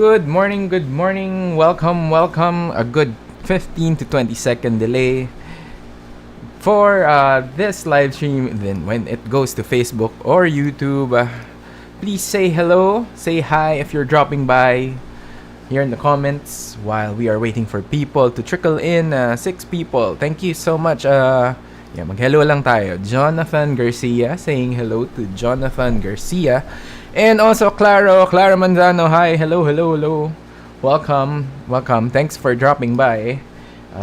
good morning, good morning. Welcome, welcome. A good 15 to 20-second delay for this live stream. Then when it goes to Facebook or YouTube, please say hello, say hi if you're dropping by here in the comments while we are waiting for people to trickle in. 6 people. Thank you so much. Mag-hello lang tayo. Jonathan Garcia, saying hello to Jonathan Garcia. And also Clara Manzano. Hi, hello. Welcome. Thanks for dropping by.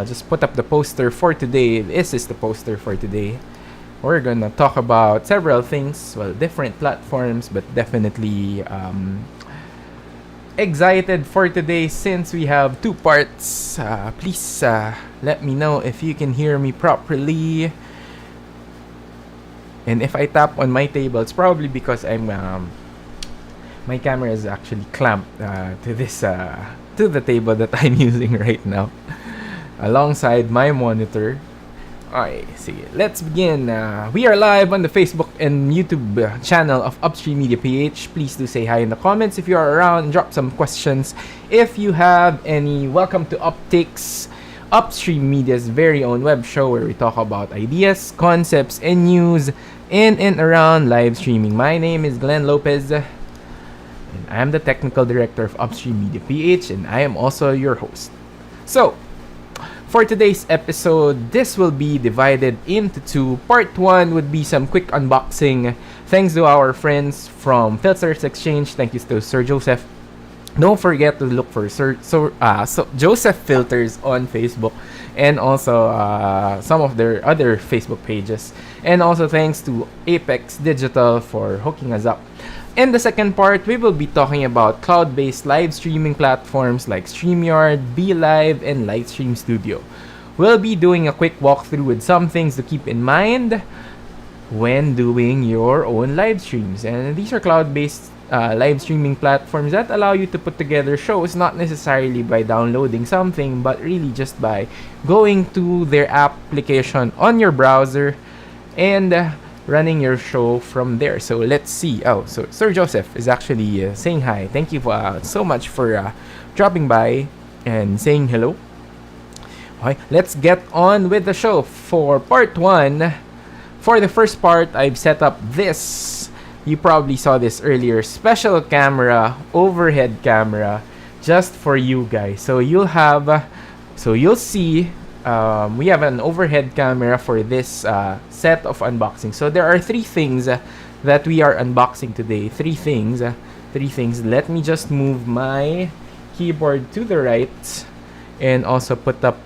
Just put up the poster for today. This is the poster for today. We're gonna talk about several things, different platforms, but definitely excited for today since we have 2 parts. Please let me know if you can hear me properly. And if I tap on my table, it's probably because I'm my camera is actually clamped to the table that I'm using right now, alongside my monitor. Alright, see, let's begin. We are live on the Facebook and YouTube channel of Upstream Media PH. Please do say hi in the comments if you are around. Drop some questions if you have any. Welcome to Uptakes, Upstream Media's very own web show where we talk about ideas, concepts, and news in and around live streaming. My name is Glenn Lopez, and I am the technical director of Upstream Media PH, and I am also your host. So, for today's episode, this will be divided into 2. Part 1 would be some quick unboxing. Thanks to our friends from Filters Exchange. Thank you to Sir Joseph. Don't forget to look for Joseph Filters on Facebook, and also some of their other Facebook pages. And also thanks to Apex Digital for hooking us up. In the second part, we will be talking about cloud-based live streaming platforms like StreamYard, BeLive, and Livestream Studio. We'll be doing a quick walkthrough with some things to keep in mind when doing your own live streams. And these are cloud-based live streaming platforms that allow you to put together shows not necessarily by downloading something, but really just by going to their application on your browser and running your show from there. So let's see. So Sir Joseph is actually saying hi. Thank you so much for dropping by and saying hello. Okay, let's get on with the show. For part 1, for the first part, I've set up this. You probably saw this earlier. Special camera, overhead camera, just for you guys. So you'll see. We have an overhead camera for this set of unboxing. So there are 3 things that we are unboxing today. 3 things. Let me just move my keyboard to the right and also put up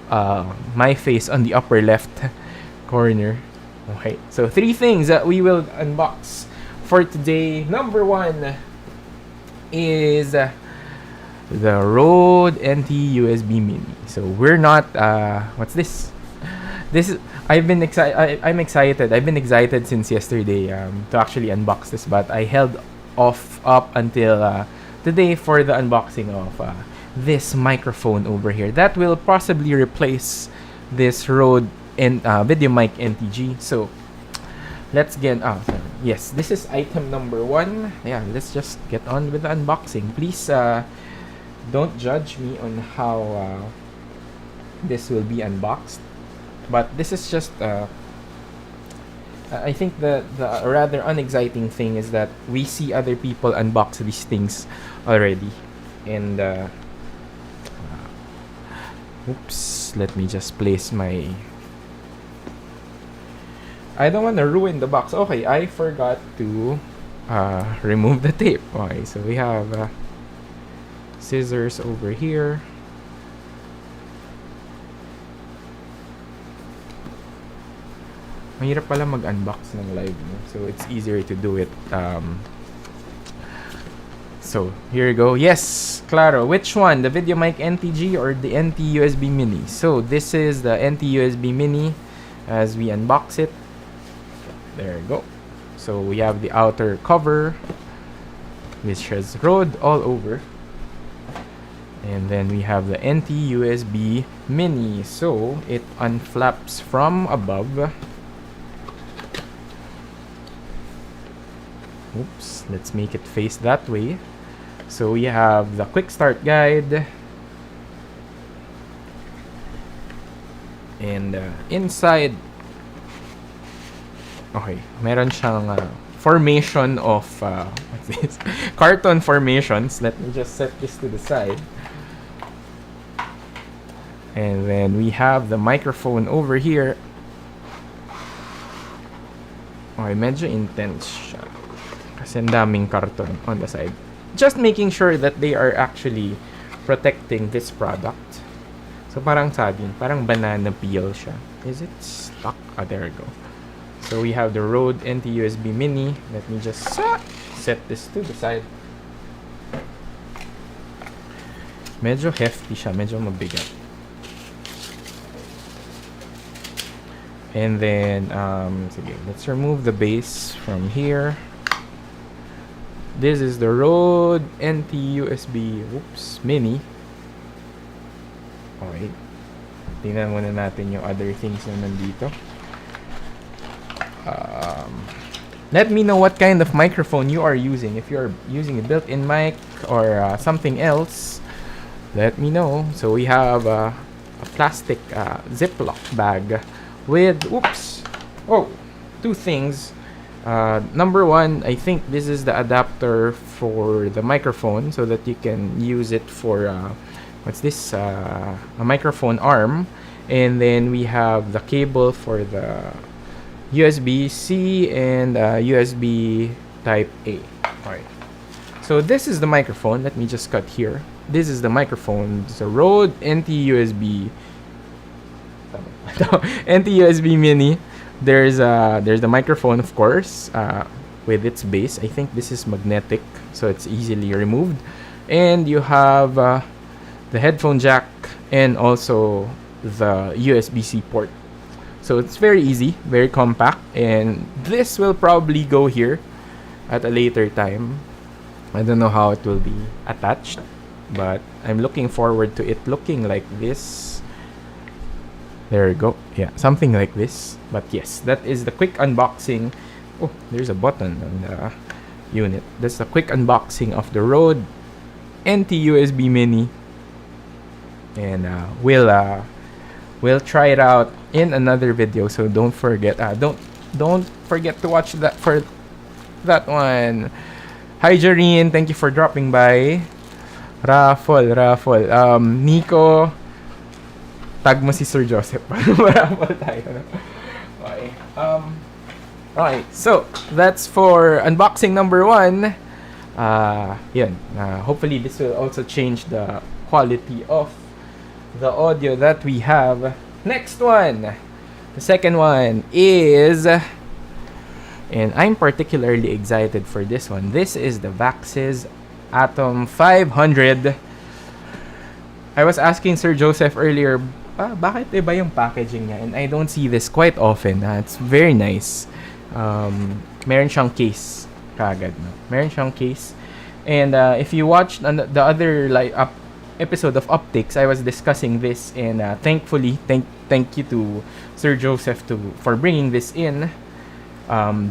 my face on the upper left corner. Okay, so 3 things that we will unbox for today. Number 1 is the Rode NT USB Mini. So we're not what's this? I'm excited. I've been excited since yesterday to actually unbox this, but I held off up until today for the unboxing of this microphone over here that will possibly replace this Rode Video Mic NTG. So let's get yes, this is item number 1. Yeah, let's just get on with the unboxing. Please don't judge me on how this will be unboxed, but this is just I think the rather unexciting thing is that we see other people unbox these things already. And oops, let me just place my, I don't want to ruin the box. Okay, I forgot to remove the tape. Okay, so we have scissors over here. Mahirap pala mag-unbox ng live, no? So it's easier to do it. So here you go. Yes, Claro. Which one? The Video Mic NTG or the NT USB Mini? So this is the NT USB Mini as we unbox it. There you go. So we have the outer cover, which has Rode all over. And then we have the NT USB Mini. So it unflaps from above. Oops, let's make it face that way. So we have the quick start guide, and inside, okay, meron siyang formation of what's this? Carton formations. Let me just set this to the side. And then we have the microphone over here. Okay, medyo intense siya. Kasi ang daming karton on the side. Just making sure that they are actually protecting this product. So parang saging, parang banana peel siya. Is it stuck? Ah, there we go. So we have the Rode NT USB Mini. Let me just set this to the side. Medyo hefty siya, medyo mabigat. And then, sige, let's remove the base from here. This is the Rode NT USB Mini. Okay. Tingnan muna natin yung other things na nandito. Let me know what kind of microphone you are using. If you're using a built-in mic or something else, let me know. So we have a plastic Ziploc bag with two things. Number one, I think this is the adapter for the microphone so that you can use it for what's this, a microphone arm. And then we have the cable for the USB-C and USB type A. Alright, so this is the microphone. Let me just cut here. This is the microphone. It's a Rode NT USB NT USB Mini. There's the microphone, of course, with its base. I think this is magnetic, so it's easily removed. And you have the headphone jack and also the USB-C port. So it's very easy, very compact, and this will probably go here at a later time. I don't know how it will be attached, but I'm looking forward to it looking like this. There we go. Yeah, something like this. But yes, that is the quick unboxing. Oh, there's a button on the unit. That's the quick unboxing of the Rode NT USB Mini. And we'll try it out in another video. So don't forget. Don't forget to watch that for that one. Hi Jareen, thank you for dropping by. Raffle. Nico, tag mo si Sir Joseph. Okay. Okay, so that's for unboxing number 1. Hopefully this will also change the quality of the audio that we have. Next one, the second one is, and I'm particularly excited for this one. This is the Vaxis Atom 500. I was asking Sir Joseph earlier, bakit iba yung packaging niya? And I don't see this quite often. It's very nice. Meron siyang case kagad, no? Meron siyang case. And if you watched the other episode of Uptakes, I was discussing this, and thankfully, thank you to Sir Joseph for bringing this in.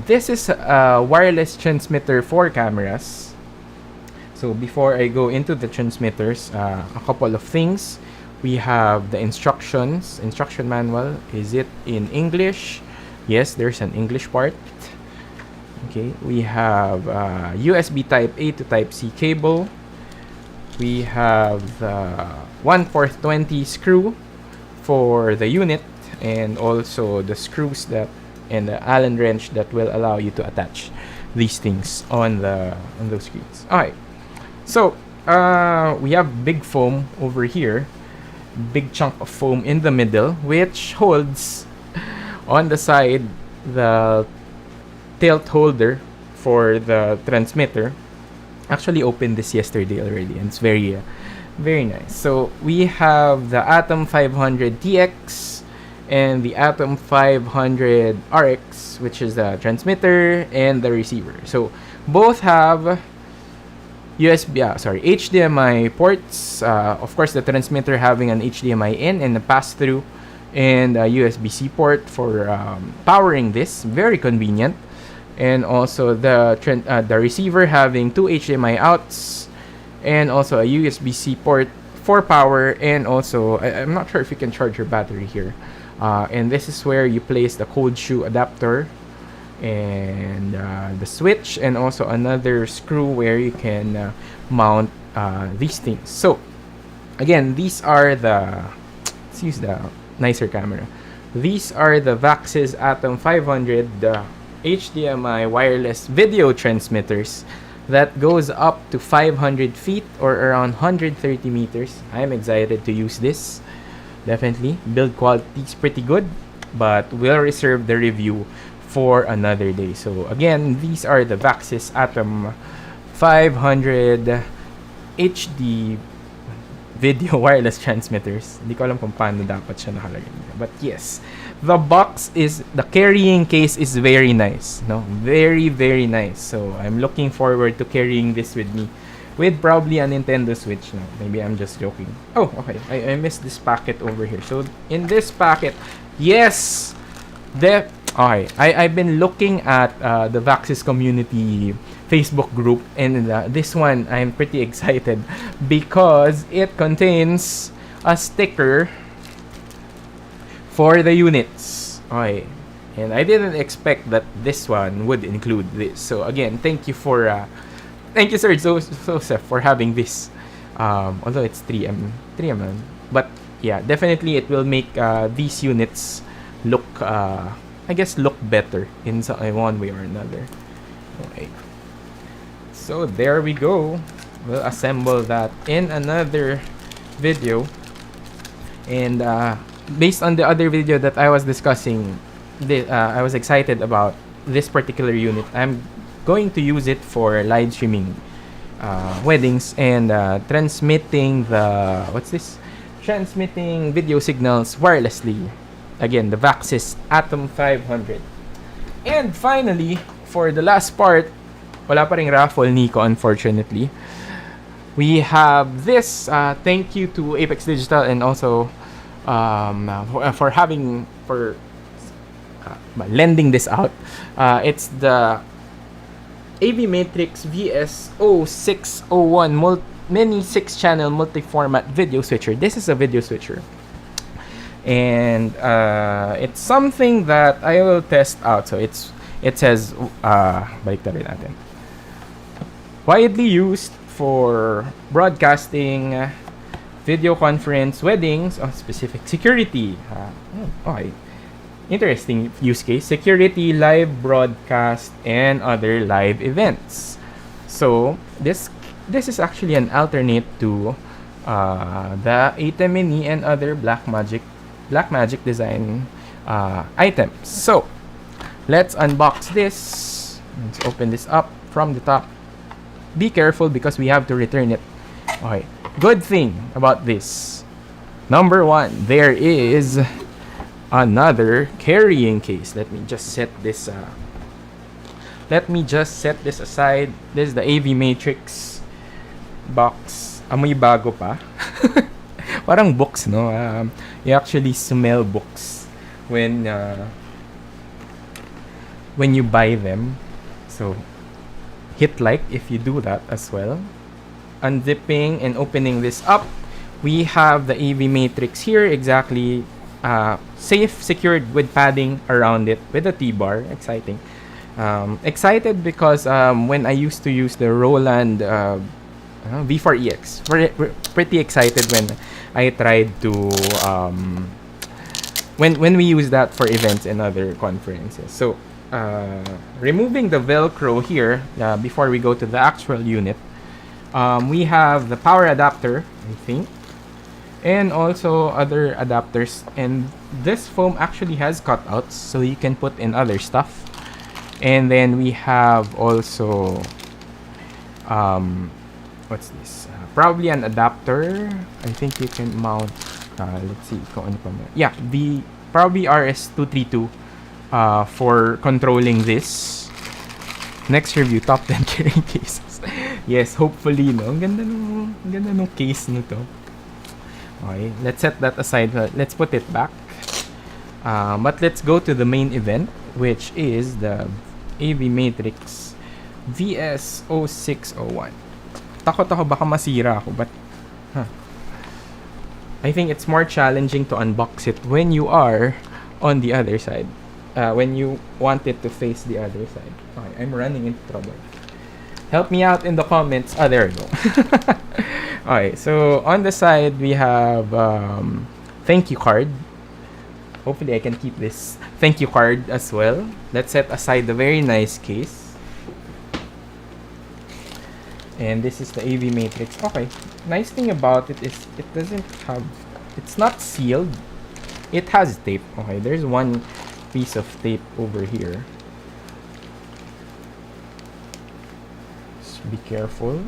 This is a wireless transmitter for cameras. So before I go into the transmitters, a couple of things. We have the instruction manual. Is it in English? Yes, there's an English part. Okay, we have USB type A to type C cable. We have the 1/420 screw for the unit, and also the screws and the Allen wrench that will allow you to attach these things on those screens. Alright, so we have big foam over here, big chunk of foam in the middle, which holds on the side the tilt holder for the transmitter. Actually opened this yesterday already, and it's very nice. So we have the Atom 500 TX and the Atom 500 RX, which is the transmitter and the receiver. So both have HDMI ports. Of course, the transmitter having an HDMI in and a pass-through, and a USB-C port for powering this. Very convenient. And also the receiver having 2 HDMI outs and also a USB-C port for power, and also I'm not sure if you can charge your battery here. And this is where you place the cold shoe adapter and the switch, and also another screw where you can mount these things. So again, these are the, let's use the nicer camera. These are the Vaxis Atom 500 HDMI wireless video transmitters that goes up to 500 feet or around 130 meters. I'm excited to use this. Definitely. Build quality is pretty good, but we'll reserve the review for another day. So again, these are the Vaxis Atom 500 HD video wireless transmitters. Hindi ko alam kung paano dapat siya nakalagay. But yes, the box is, the carrying case is very nice. No, very, very nice. So I'm looking forward to carrying this with me, with probably a Nintendo Switch. No, maybe I'm just joking. Oh, okay. I missed this packet over here. So in this packet, yes, okay. I've been looking at the Vaxis community Facebook group, and this one I'm pretty excited because it contains a sticker for the units. Okay, and I didn't expect that this one would include this. So again, thank you Sir Joseph for having this. Although it's 3mm, but yeah, definitely it will make these units look, I guess, look better in one way or another. Okay. So there we go. We'll assemble that in another video. And based on the other video that I was discussing, I was excited about this particular unit. I'm going to use it for live streaming weddings and transmitting transmitting video signals wirelessly. Again, the Vaxis Atom 500. And finally, for the last part, wala pa ring raffle, Nico, unfortunately. We have this. Thank you to Apex Digital, and also for lending this out. It's the AV Matrix VS0601 mini 6-channel multi-format video switcher. This is a video switcher, and it's something that I will test out. So it says balik rin natin. Widely used for broadcasting, video conference, weddings, specific security. Okay. Interesting use case. Security, live broadcast, and other live events. So this is actually an alternate to the A10 and other Blackmagic design items. So let's unbox this. Let's open this up from the top. Be careful because we have to return it. Okay. Good thing about this. Number one, there is another carrying case. Let me just set this aside. This is the AV Matrix box. Amoy bago pa. Parang books, no? You actually smell books when you buy them. So hit like if you do that as well. Unzipping and opening this up, we have the AV Matrix here, exactly safe, secured with padding around it with a T-bar. Exciting. Excited because when I used to use the Roland V4EX, we're pretty excited when I tried to when we use that for events and other conferences. So removing the Velcro here before we go to the actual unit, we have the power adapter, I think, and also other adapters. And this foam actually has cutouts, so you can put in other stuff. And then we have also what's this? Probably an adapter. I think you can mount. Let's see. Yeah, the probably RS232 for controlling this. Next review, top 10 carrying cases. Yes, hopefully, no. Ang ganda nung case nito. Okay, let's set that aside. Let's put it back. But let's go to the main event, which is the AV Matrix VS0601. Takot ako baka masira ako, but I think it's more challenging to unbox it when you are on the other side. When you want it to face the other side. Okay, I'm running into trouble. Help me out in the comments. There we go. Okay, so on the side we have thank you card. Hopefully I can keep this thank you card as well. Let's set aside the very nice case. And this is the AV matrix. Okay, nice thing about it is it doesn't have, it's not sealed. It has tape. Okay, there's one piece of tape over here. Just be careful.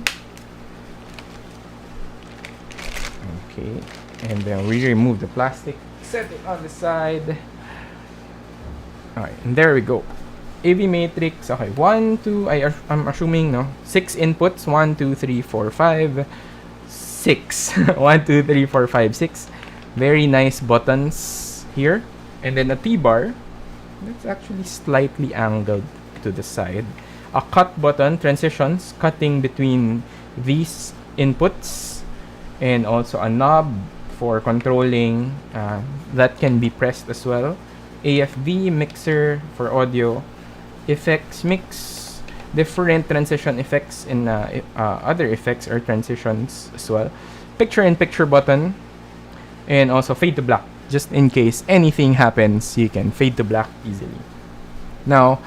Okay, and then we remove the plastic, set it on the side. Alright, and there we go. AV matrix. Okay, 1, 2, I'm assuming, no? 6 inputs. 1, 2, 3, 4, 5, 6. 1, 2, 3, 4, 5, 6. Very nice buttons here. And then a T-bar. That's actually slightly angled to the side. A cut button, transitions, cutting between these inputs. And also a knob for controlling. That can be pressed as well. AFV mixer for audio. Effects mix, different transition effects and other effects or transitions as well. Picture-in-picture button, and also fade to black, just in case anything happens, you can fade to black easily. Now,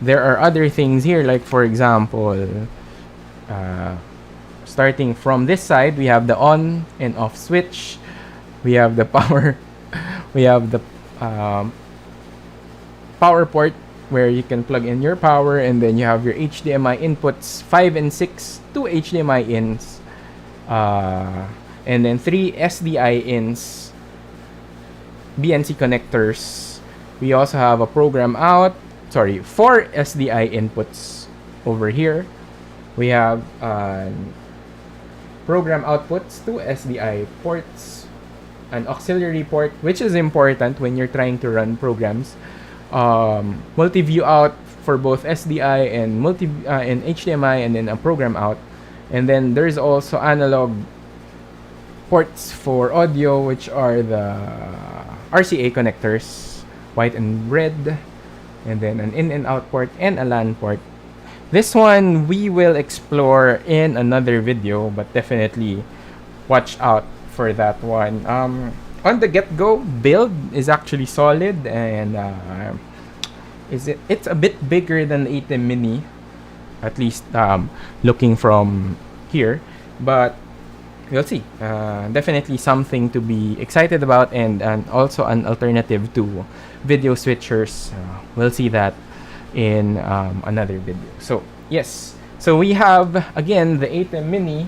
there are other things here, like for example, starting from this side, we have the on and off switch. We have the power. We have the power port where you can plug in your power, and then you have your HDMI inputs, 5 and 6, 2 HDMI ins, and then 3 SDI ins, BNC connectors. We also have a program out, 4 SDI inputs over here. We have program outputs, 2 SDI ports, an auxiliary port, which is important when you're trying to run programs. Multi-view out for both SDI and and HDMI, and then a program out. And then there's also analog ports for audio, which are the RCA connectors, white and red, and then an in and out port and a LAN port. This one we will explore in another video, but definitely watch out for that one. On the get-go, build is actually solid, and it's a bit bigger than the 8M Mini, at least looking from here, but we'll see. Definitely something to be excited about, and also an alternative to video switchers. We'll see that in another video. So yes, so we have again the 8M Mini,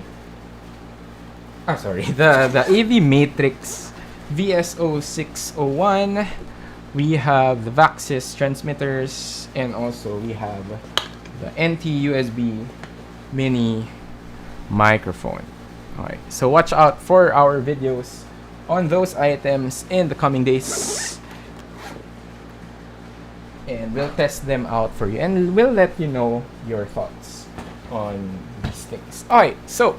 the AV Matrix VS0601. We have the Vaxis transmitters, and also we have the NT USB mini microphone. Alright, so watch out for our videos on those items in the coming days, and we'll test them out for you, and we'll let you know your thoughts on these things. Alright, so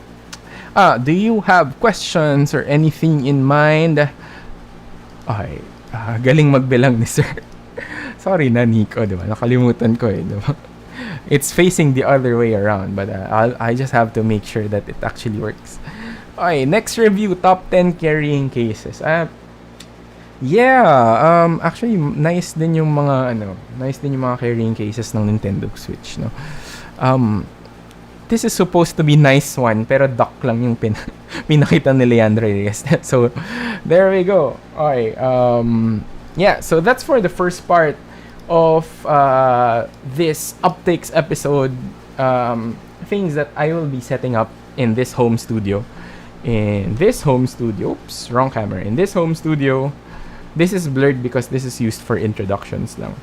do you have questions or anything in mind? Okay, galing magbilang ni sir. Sorry na, Nico, diba? Nakalimutan ko diba? It's facing the other way around, but I just have to make sure that it actually works. Okay, next review, top 10 carrying cases. Actually nice din yung mga carrying cases ng Nintendo Switch, no. This is supposed to be nice one, pero duck lang yung pinakita ni Leandro Reyes. So, there we go. Okay, so that's for the first part of this Uptakes episode. Things that I will be setting up in this home studio. In this home studio, oops, wrong camera. In this home studio, this is blurred because this is used for introductions lang.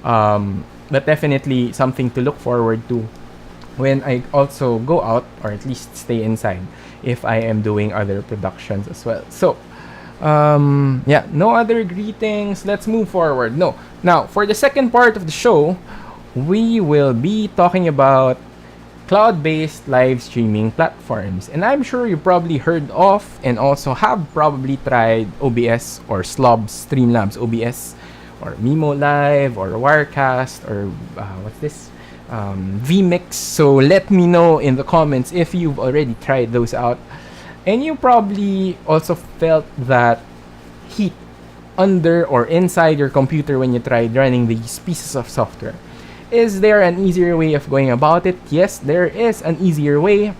But definitely something to look forward to when I also go out, or at least stay inside if I am doing other productions as well. So, no other greetings. Let's move forward. Now, for the second part of the show, we will be talking about cloud-based live streaming platforms. And I'm sure you probably heard of and also have probably tried OBS or Slobs, Streamlabs OBS, or Mimo Live, or Wirecast, or what's this? vMix. So let me know in the comments if you've already tried those out. And you probably also felt that heat under or inside your computer when you tried running these pieces of software. Is there an easier way of going about it? Yes, there is an easier way.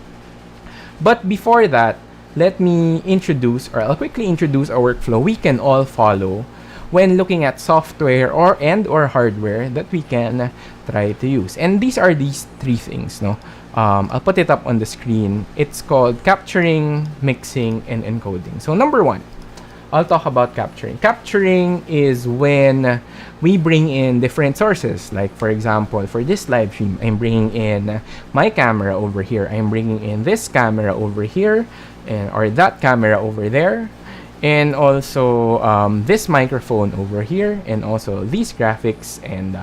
But before that, let me introduce, or I'll quickly introduce a workflow we can all follow when looking at software or hardware that we can try to use. And these are these three things, no? I'll put it up on the screen. It's called capturing, mixing, and encoding. So number one, I'll talk about capturing. Capturing is when we bring in different sources. Like for example, for this live stream, I'm bringing in my camera over here. I'm bringing in this camera over here, or that camera over there. And also this microphone over here, and also these graphics and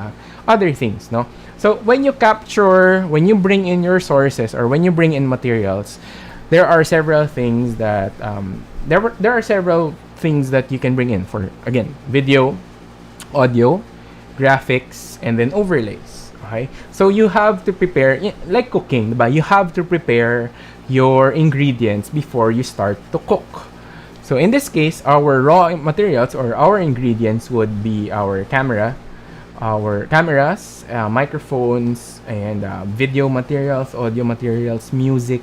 other things, no? So when you capture, when you bring in your sources or when you bring in materials, there are several things that there are several things that you can bring in for, again, video, audio, graphics, and then overlays. Okay, so you have to prepare, like cooking, but you have to prepare your ingredients before you start to cook. So in this case, our raw materials or our ingredients would be our camera, our cameras, microphones, and video materials, audio materials, music.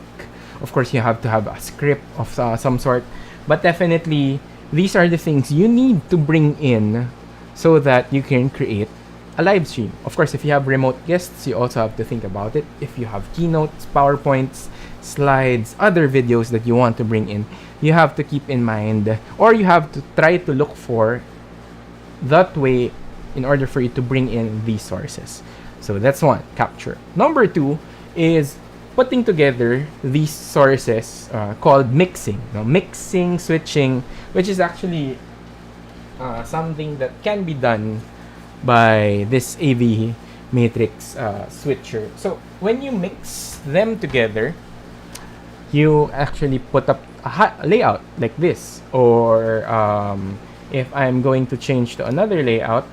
Of course, you have to have a script of some sort, but definitely these are the things you need to bring in so that you can create a live stream. Of course, if you have remote guests, you also have to think about it. If you have keynotes, PowerPoints, slides, other videos that you want to bring in, you have to keep in mind, or you have to try to look for that way in order for you to bring in these sources. So that's one, capture. Number two is putting together these sources called mixing. Now, mixing, switching, which is actually something that can be done by this AV matrix switcher. So when you mix them together, you actually put up a layout like this, or if I'm going to change to another layout,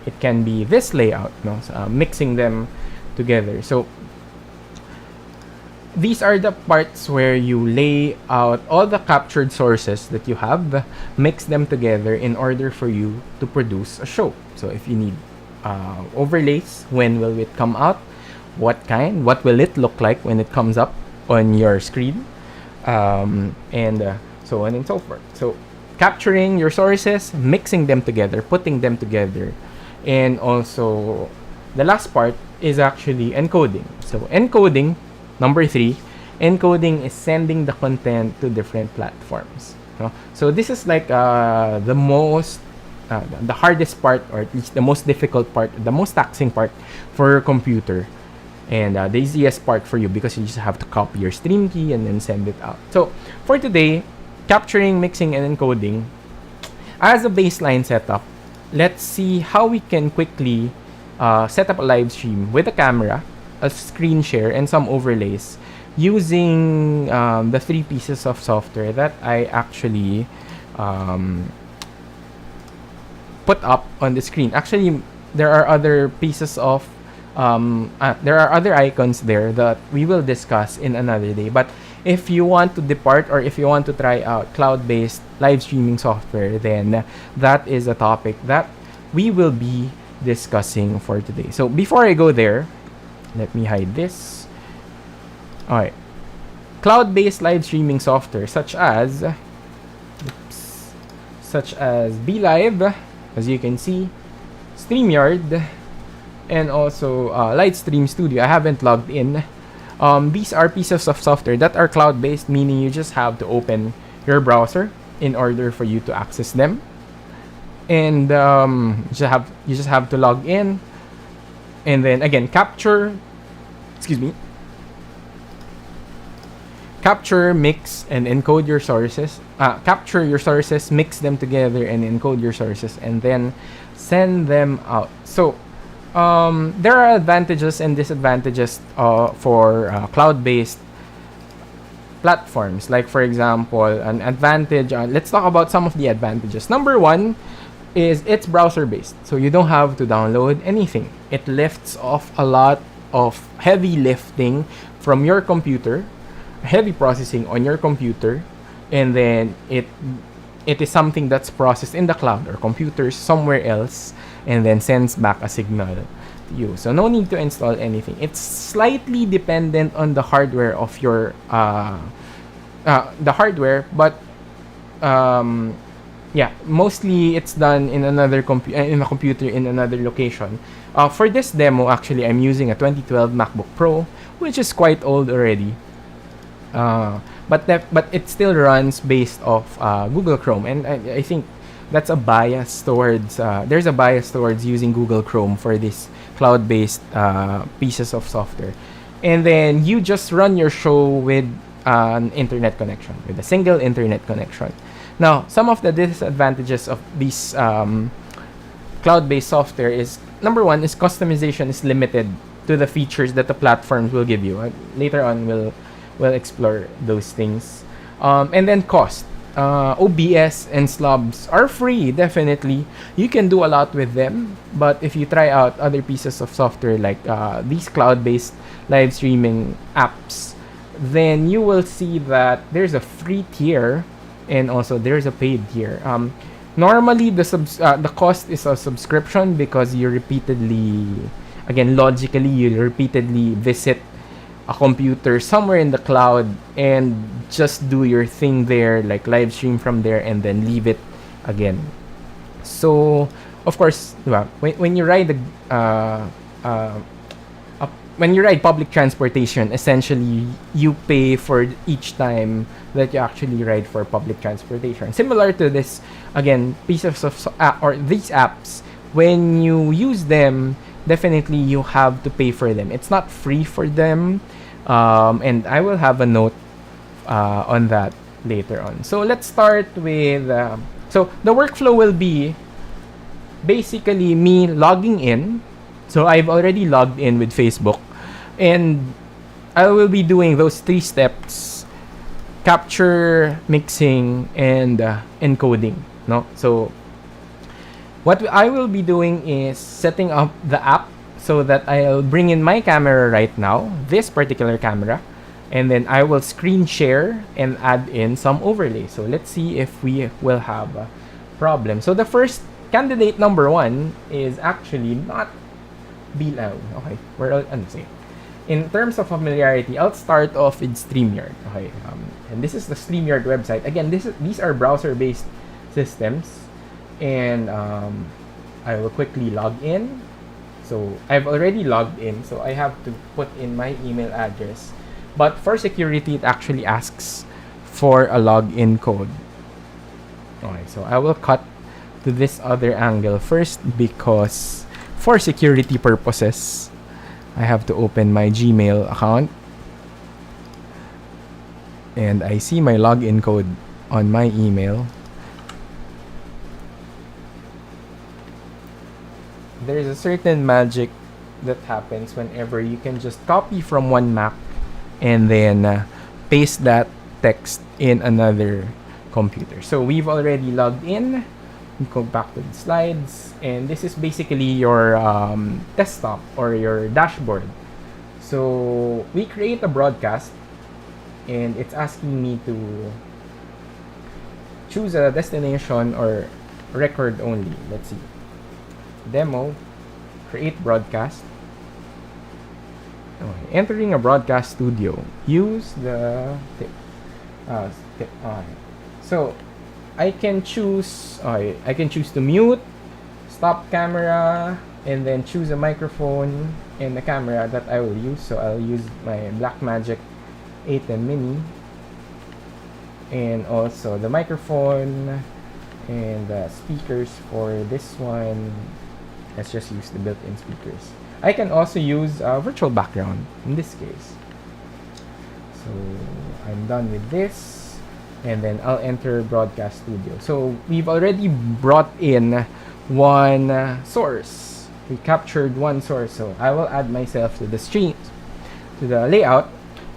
it can be this layout, no? So, mixing them together. So these are the parts where you lay out all the captured sources that you have, mix them together in order for you to produce a show. So if you need overlays, when will it come out? What kind? What will it look like when it comes up on your screen? And so on and so forth. So capturing your sources, mixing them together, putting them together, and also the last part is actually encoding. So encoding, number three, encoding is sending the content to different platforms. No? So this is like the most, the hardest part, or at least the most difficult part, the most taxing part for your computer. And the easiest part for you, because you just have to copy your stream key and then send it out. So for today, capturing, mixing, and encoding, as a baseline setup, let's see how we can quickly set up a live stream with a camera, a screen share, and some overlays using the three pieces of software that I actually put up on the screen. Actually, there are other pieces of there are other icons there that we will discuss in another day. But if you want to depart, or if you want to try out cloud-based live streaming software, then that is a topic that we will be discussing for today. So before I go there, let me hide this. Alright. Cloud-based live streaming software such as BeLive, as you can see, StreamYard, and also Livestream Studio. I haven't logged in. These are pieces of software that are cloud-based, meaning you just have to open your browser in order for you to access them, and you just have to log in, and then again capture, mix, and encode your sources. Capture your sources, mix them together, and encode your sources, and then send them out. So there are advantages and disadvantages for cloud-based platforms. Like for example, an advantage. Let's talk about some of the advantages. Number one is it's browser-based, so you don't have to download anything. It lifts off a lot of heavy lifting from your computer, heavy processing on your computer, and then it is something that's processed in the cloud or computers somewhere else, and then sends back a signal to you. So no need to install anything. It's slightly dependent on the hardware of your but yeah, mostly it's done in another in a computer in another location. For this demo, actually, I'm using a 2012 MacBook Pro, which is quite old already. But it still runs based off Google Chrome, and I think that's a bias towards there's a bias towards using Google Chrome for these cloud-based pieces of software. And then you just run your show with an internet connection, with a single internet connection. Now, some of the disadvantages of these cloud-based software is, number one is customization is limited to the features that the platforms will give you. Later on, we'll explore those things. And then cost. OBS and slubs are free, definitely. You can do a lot with them, but if you try out other pieces of software like these cloud-based live streaming apps, then you will see that there's a free tier and also there's a paid tier. Normally, the cost is a subscription because you repeatedly, again, logically, you repeatedly visit a computer somewhere in the cloud and just do your thing there, like live stream from there and then leave it again. So, of course, when you ride when you ride public transportation, essentially you pay for each time that you actually ride for public transportation. Similar to this, again, pieces of or these apps, when you use them, definitely you have to pay for them. It's not free for them, and I will have a note on that later on. So let's start with so the workflow will be basically me logging in. So I've already logged in with Facebook, and I will be doing those 3 steps: capture, mixing, and encoding. No, so what I will be doing is setting up the app so that I'll bring in my camera right now, this particular camera, and then I will screen share and add in some overlay. So let's see if we will have a problem. So the first candidate number 1 is actually not Bilaw. Okay, in terms of familiarity, I'll start off with StreamYard. Okay, and this is the StreamYard website. Again, these are browser-based systems, and I will quickly log in. So I've already logged in, so I have to put in my email address. But for security, it actually asks for a login code. Okay, so I will cut to this other angle first because for security purposes, I have to open my Gmail account. And I see my login code on my email. There's a certain magic that happens whenever you can just copy from one Mac and then paste that text in another computer. So we've already logged in. We go back to the slides, and this is basically your desktop or your dashboard. So we create a broadcast, and it's asking me to choose a destination or record only. Let's see. Demo, create broadcast. Okay. Entering a broadcast studio. Use the tip. So I can choose. I can choose to mute, stop camera, and then choose a microphone and the camera that I will use. So I'll use my Blackmagic 8M Mini, and also the microphone and the speakers for this one. Let's just use the built-in speakers. I can also use a virtual background in this case. So I'm done with this, and then I'll enter Broadcast Studio. So we've already brought in one source. we captured one source. So I will add myself to the stream, to the layout.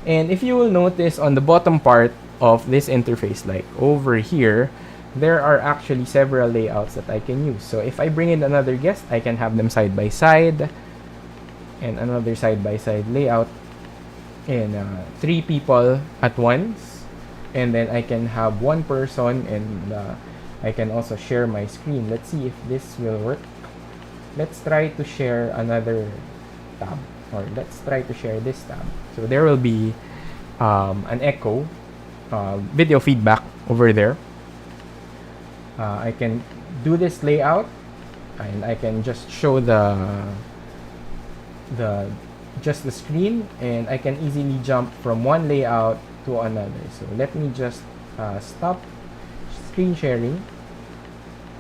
And if you will notice on the bottom part of this interface, like over here, there are actually several layouts that I can use. So if I bring in another guest, I can have them side by side, and another side by side layout, and 3 people at once, and then I can have one person, and I can also share my screen. Let's see if this will work. Let's try to share another tab, or let's try to share this tab. So there will be an echo, video feedback over there. I can do this layout, and I can just show just the screen, and I can easily jump from one layout to another. So let me just stop screen sharing,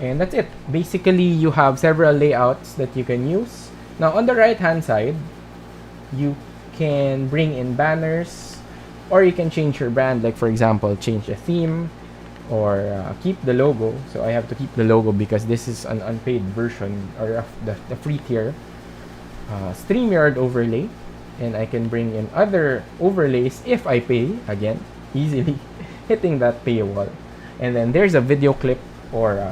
and that's it. Basically, you have several layouts that you can use. Now on the right hand side, you can bring in banners, or you can change your brand, like for example change a theme, or keep the logo. So I have to keep the logo because this is an unpaid version, or the free tier. StreamYard overlay, and I can bring in other overlays if I pay, again easily hitting that paywall. And then there's a video clip, or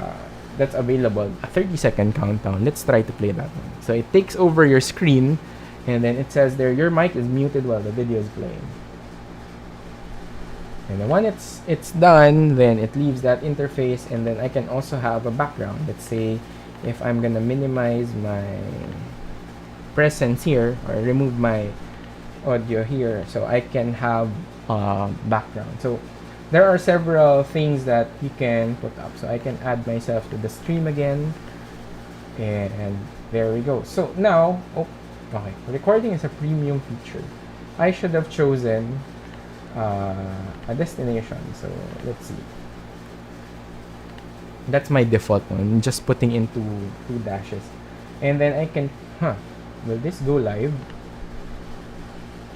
that's available, a 30-second countdown. Let's try to play that one. So it takes over your screen, and then it says there, your mic is muted while the video is playing. And then when it's done, then it leaves that interface, and then I can also have a background. Let's say if I'm gonna minimize my presence here, or remove my audio here, so I can have background. So there are several things that you can put up. So I can add myself to the stream again, and there we go. So now, okay, recording is a premium feature. I should have chosen a destination. So let's see. That's my default one. I'm just putting into 2 dashes, and then I can, will this go live?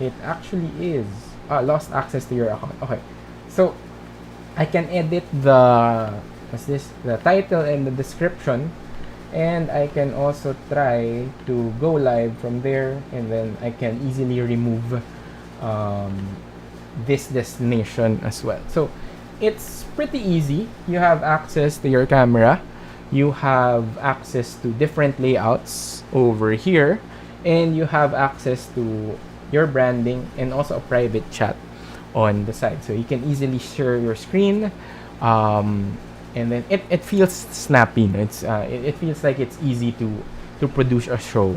It actually is. Lost access to your account. Okay, so I can edit the title and the description, and I can also try to go live from there, and then I can easily remove this destination as well. So it's pretty easy. You have access to your camera, you have access to different layouts over here, and you have access to your branding, and also a private chat on the side. So you can easily share your screen, and then it feels snappy. It feels like it's easy to produce a show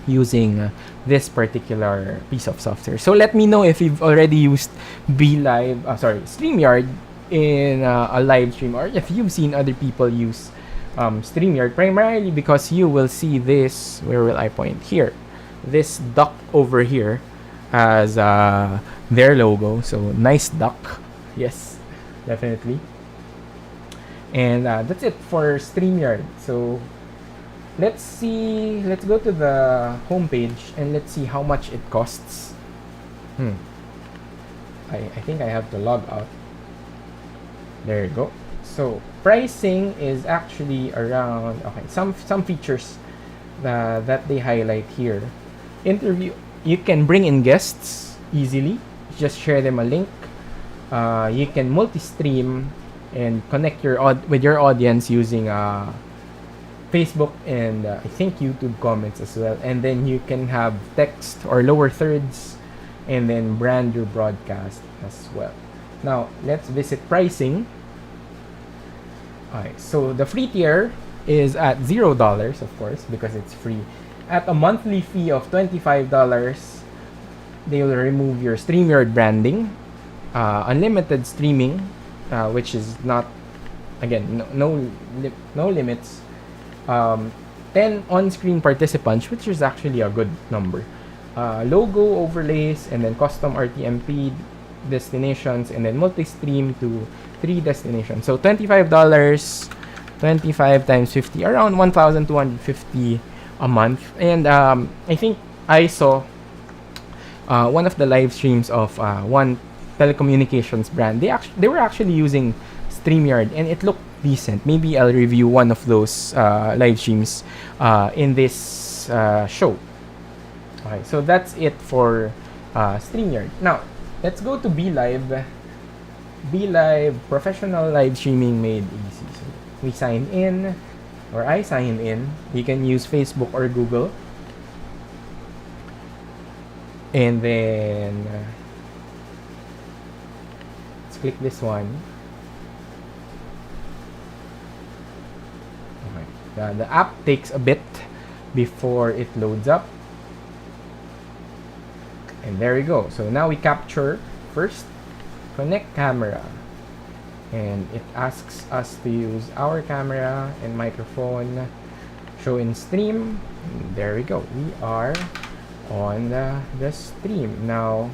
using this particular piece of software. So let me know if you've already used StreamYard in a live stream, or if you've seen other people use StreamYard, primarily because you will see this, where will I point here, this duck over here as their logo. So nice duck, yes, definitely. And that's it for StreamYard. So let's go to the homepage, and let's see how much it costs. I think I have to log out. There you go. So pricing is actually around, okay, some features that they highlight here. Interview, you can bring in guests easily, just share them a link. You can multi-stream and connect with your audience using Facebook and I think YouTube comments as well. And then you can have text or lower thirds, and then brand your broadcast as well. Now let's visit pricing. Alright, so the free tier is at $0, of course, because it's free. At a monthly fee of $25, they will remove your StreamYard branding, unlimited streaming, which is not, again, no limits, 10 on-screen participants, which is actually a good number, logo overlays, and then custom RTMP destinations, and then multi-stream to 3 destinations. So $25, 25 times 50, around 1,250 a month. And I think I saw one of the live streams of one telecommunications brand. They were actually using StreamYard, and it looked decent. Maybe I'll review one of those live streams in this show. Okay, so that's it for StreamYard. Now, let's go to BeLive. BeLive, professional live streaming made easy. So we sign in, or I sign in. You can use Facebook or Google. And then let's click this one. Okay. The app takes a bit before it loads up. And there we go. So now we capture first, connect camera. And it asks us to use our camera and microphone, show in stream. And there we go. We are on the stream. Now,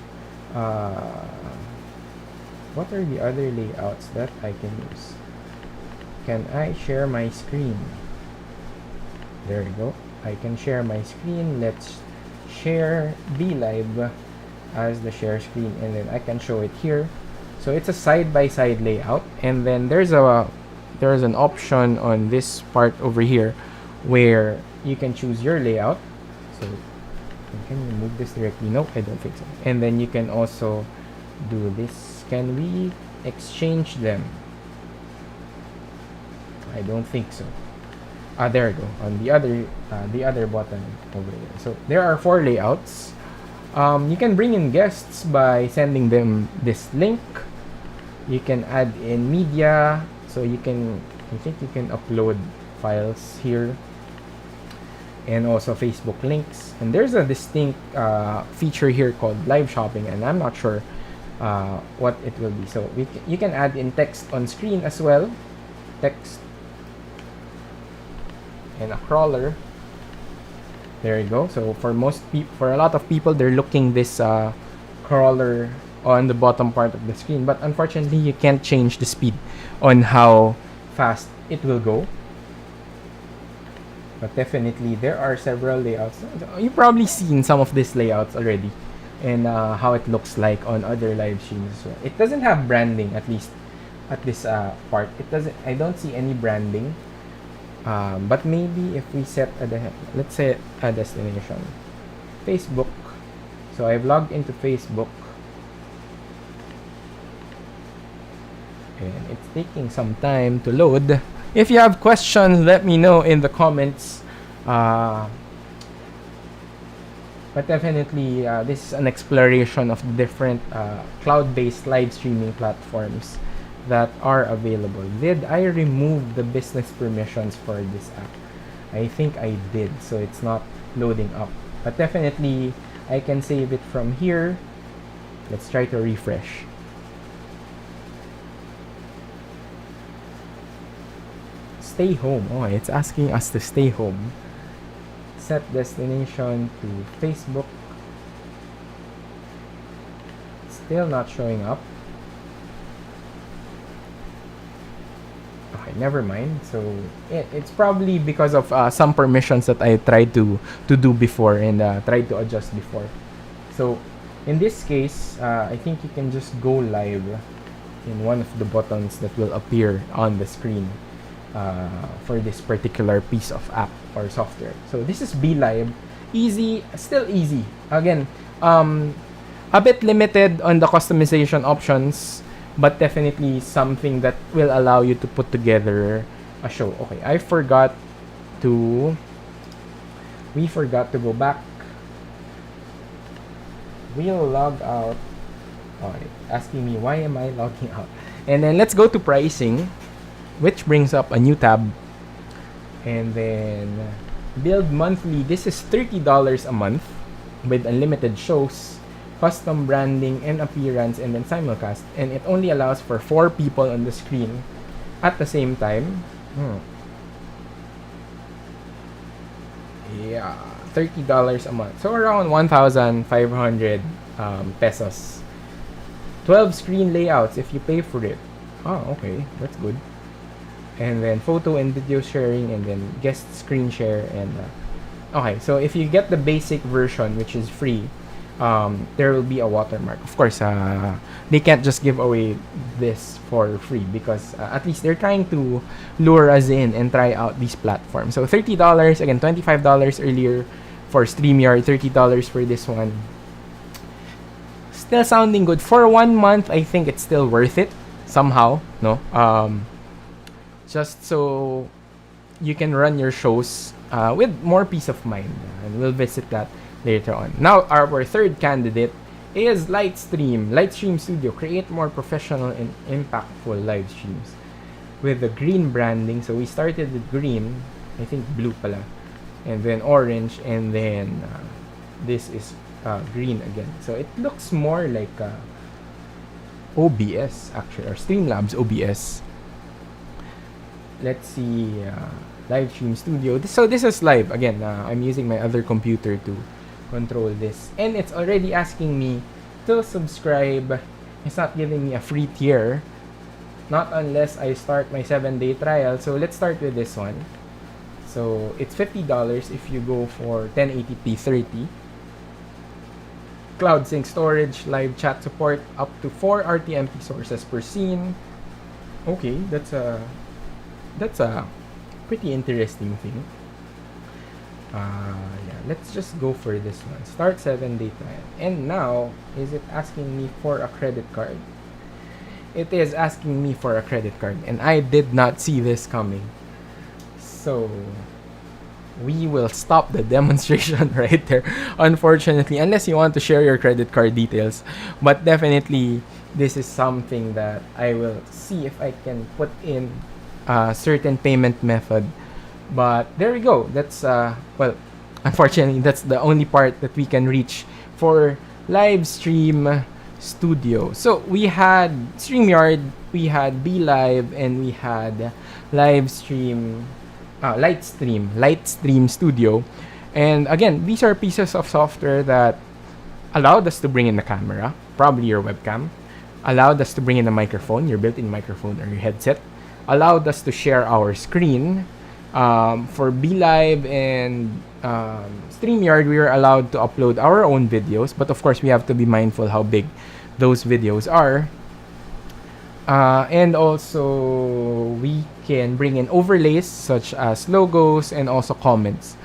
what are the other layouts that I can use? Can I share my screen? There we go. I can share my screen. Let's share BeLive as the share screen, and then I can show it here. So it's a side-by-side layout, and then there's an option on this part over here where you can choose your layout. So can you move this directly? No, I don't think so. And then you can also do this. Can we exchange them? I don't think so. There we go. On the other button over there. So there are 4 layouts. You can bring in guests by sending them this link. You can add in media. So I think you can upload files here. And also Facebook links. And there's a distinct feature here called live shopping, and I'm not sure what it will be. So you can add in text on screen as well. Text and a crawler. There you go. So for a lot of people, they're looking this crawler on the bottom part of the screen, but unfortunately you can't change the speed on how fast it will go. But definitely there are several layouts. You've probably seen some of these layouts already, and how it looks like on other live streams as well. It doesn't have branding, at least at this part. I don't see any branding. But maybe if we set let's set a destination, Facebook. So I've logged into Facebook, and it's taking some time to load. If you have questions, let me know in the comments. But definitely, this is an exploration of different cloud-based live streaming platforms that are available. Did I remove the business permissions for this app? I think I did, so it's not loading up. But definitely, I can save it from here. Let's try to refresh. Stay home. Oh, it's asking us to stay home. Set destination to Facebook. Still not showing up. Okay, never mind. So it's probably because of some permissions that I tried to do before and tried to adjust before. So in this case, I think you can just go live in one of the buttons that will appear on the screen for this particular piece of app or software. So this is BeLive. Easy, still easy. Again, a bit limited on the customization options, but definitely something that will allow you to put together a show. Okay, we forgot to go back. We'll log out. Okay, asking me why am I logging out. And then let's go to pricing, which brings up a new tab. And then build monthly. This is $30 a month with unlimited shows, custom branding and appearance, and then simulcast. And it only allows for 4 people on the screen at the same time. Yeah, $30 a month. So around 1,500 pesos. 12 screen layouts if you pay for it. Oh, okay. That's good. And then photo and video sharing, and then guest screen share. And okay, so if you get the basic version, which is free, there will be a watermark. Of course, they can't just give away this for free because at least they're trying to lure us in and try out these platforms. So $30, again, $25 earlier for StreamYard, $30 for this one. Still sounding good. For 1 month, I think it's still worth it somehow, no? Just so you can run your shows with more peace of mind. And we'll visit that later on. Now, our third candidate is Livestream Studio. Create more professional and impactful live streams with the green branding. So we started with green, I think blue pala, and then orange, and then this is green again. So it looks more like OBS actually, or Streamlabs OBS. Let's see, Livestream Studio. So this is live again. I'm using my other computer to control this, and it's already asking me to subscribe. It's not giving me a free tier, not unless I start my 7-day trial. So let's start with this one. So it's $50 if you go for 1080p 30. Cloud sync storage, live chat support, up to 4 RTMP sources per scene. Okay, that's a pretty interesting thing. Yeah, let's just go for this one. Start 7-day trial. And now, is it asking me for a credit card? It is asking me for a credit card, and I did not see this coming. So we will stop the demonstration right there, unfortunately, unless you want to share your credit card details. But definitely, this is something that I will see if I can put in a certain payment method. But there we go. That's well, unfortunately, that's the only part that we can reach for Livestream Studio. So we had StreamYard, we had BeLive, and we had Livestream Lightstream Studio. And again, these are pieces of software that allowed us to bring in the camera, probably your webcam, allowed us to bring in a microphone, your built-in microphone or your headset, allowed us to share our screen. For BeLive and StreamYard, we are allowed to upload our own videos, but of course we have to be mindful how big those videos are. And also we can bring in overlays such as logos and also comments.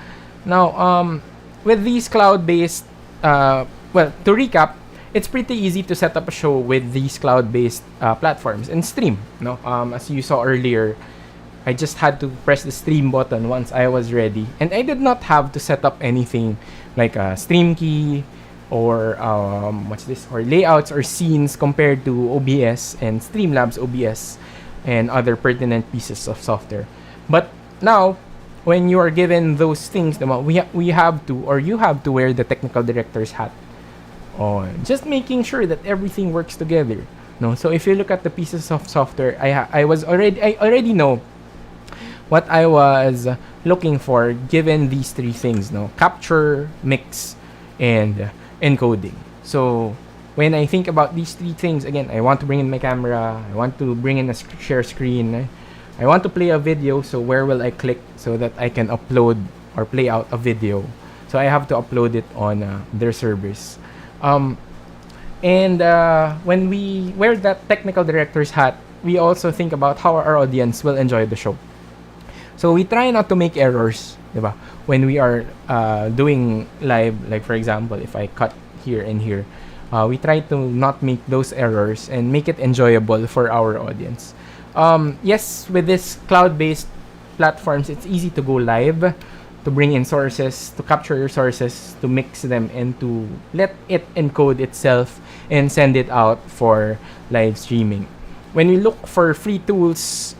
Now, with these cloud-based, well, to recap, it's pretty easy to set up a show with these cloud-based platforms and stream. No, as you saw earlier, I just had to press the stream button once I was ready, and I did not have to set up anything like a stream key or or layouts or scenes compared to OBS and Streamlabs OBS and other pertinent pieces of software. But now, when you are given those things, we have to, or you have to, wear the technical director's hat on, just making sure that everything works together. No, so if you look at the pieces of software, I already know what I was looking for given these three things, no? Capture, mix, and encoding. So when I think about these three things, again, I want to bring in my camera, I want to bring in a share screen, I want to play a video, so where will I click so that I can upload or play out a video? So I have to upload it on their servers. And when we wear that technical director's hat, we also think about how our audience will enjoy the show. So we try not to make errors, diba? When we are doing live, like for example, if I cut here and here, we try to not make those errors and make it enjoyable for our audience. Yes, with this cloud-based platforms, it's easy to go live, to bring in sources, to capture your sources, to mix them, and to let it encode itself and send it out for live streaming. When we look for free tools,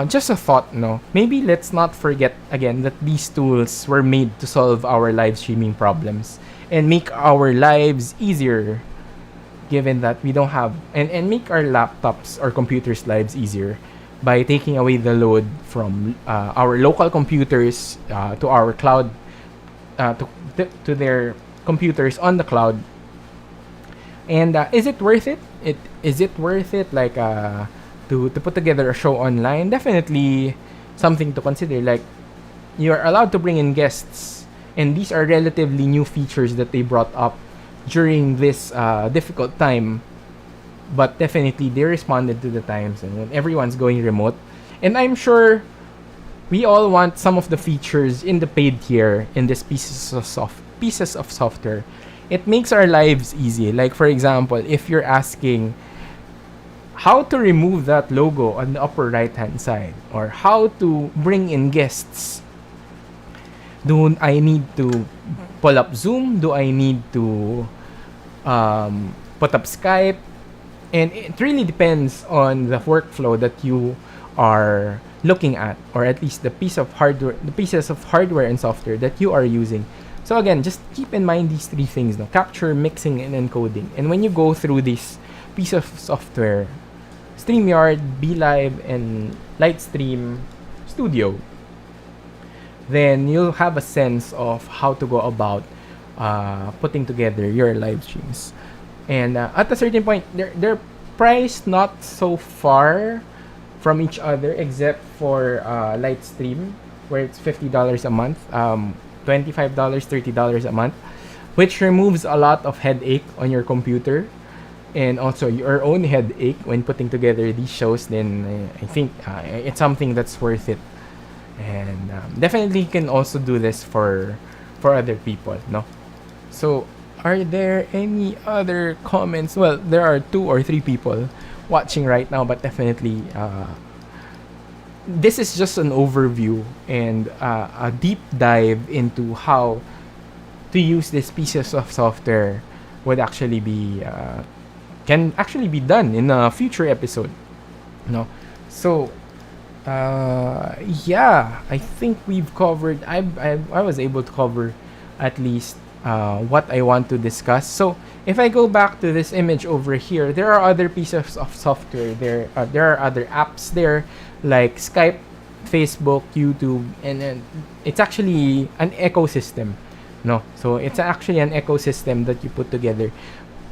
just a thought, no? Maybe let's not forget again that these tools were made to solve our live streaming problems and make our lives easier, given that we don't have, and make our laptops or computers' lives easier by taking away the load from our local computers to our cloud, to their computers on the cloud. And is it worth it? Is it worth it? Like to put together a show online? Definitely something to consider. Like, you're allowed to bring in guests, and these are relatively new features that they brought up during this difficult time, but definitely they responded to the times, and when everyone's going remote. And I'm sure we all want some of the features in the paid tier in this pieces of software. It makes our lives easy. Like for example, if you're asking how to remove that logo on the upper right hand side, or how to bring in guests, do I need to pull up Zoom? Do I need to put up Skype? And it really depends on the workflow that you are looking at, or at least the pieces of hardware and software that you are using. So again, just keep in mind these three things: no? Capture, mixing, and encoding. And when you go through this piece of software, StreamYard, BeLive, and Lightstream Studio, then you'll have a sense of how to go about putting together your live streams. And at a certain point, they're priced not so far from each other, except for Lightstream, where it's $50 a month, $25, $30 a month, which removes a lot of headache on your computer, and also your own headache when putting together these shows. Then I think it's something that's worth it. And definitely you can also do this for other people, no? So are there any other comments? Well, there are 2 or 3 people watching right now, but definitely this is just an overview and a deep dive into how to use these pieces of software would actually be can actually be done in a future episode, no? So yeah, I think we've covered. I was able to cover at least what I want to discuss. So if I go back to this image over here, there are other pieces of software. There are other apps there, like Skype, Facebook, YouTube, and then it's actually an ecosystem. No, so it's actually an ecosystem that you put together.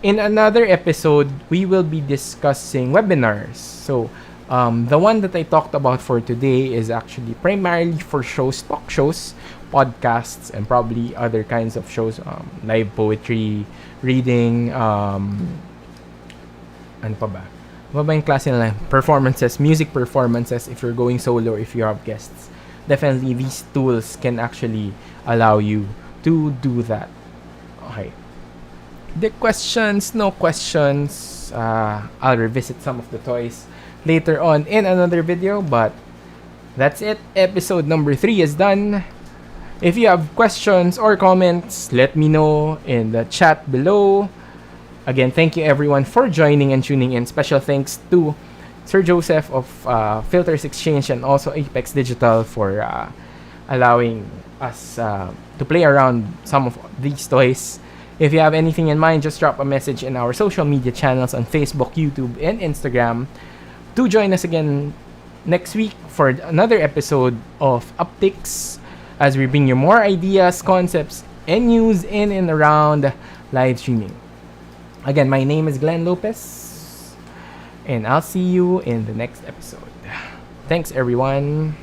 In another episode, we will be discussing webinars. So the one that I talked about for today is actually primarily for shows, talk shows, podcasts, and probably other kinds of shows, live poetry, reading, ano pa ba? Ano ba yung klase na performances, music performances, if you're going solo or if you have guests. Definitely these tools can actually allow you to do that. Okay. The questions, no questions. I'll revisit some of the toys later on in another video, but that's it. Episode number 3 is done. If you have questions or comments, let me know in the chat below. Again, thank you everyone for joining and tuning in. Special thanks to Sir Joseph of Filters Exchange and also Apex Digital for allowing us to play around some of these toys. If you have anything in mind, just drop a message in our social media channels on Facebook, YouTube, and Instagram. Do join us again next week for another episode of Uptakes, as we bring you more ideas, concepts, and news in and around live streaming. Again, my name is Glenn Lopez, and I'll see you in the next episode. Thanks, everyone.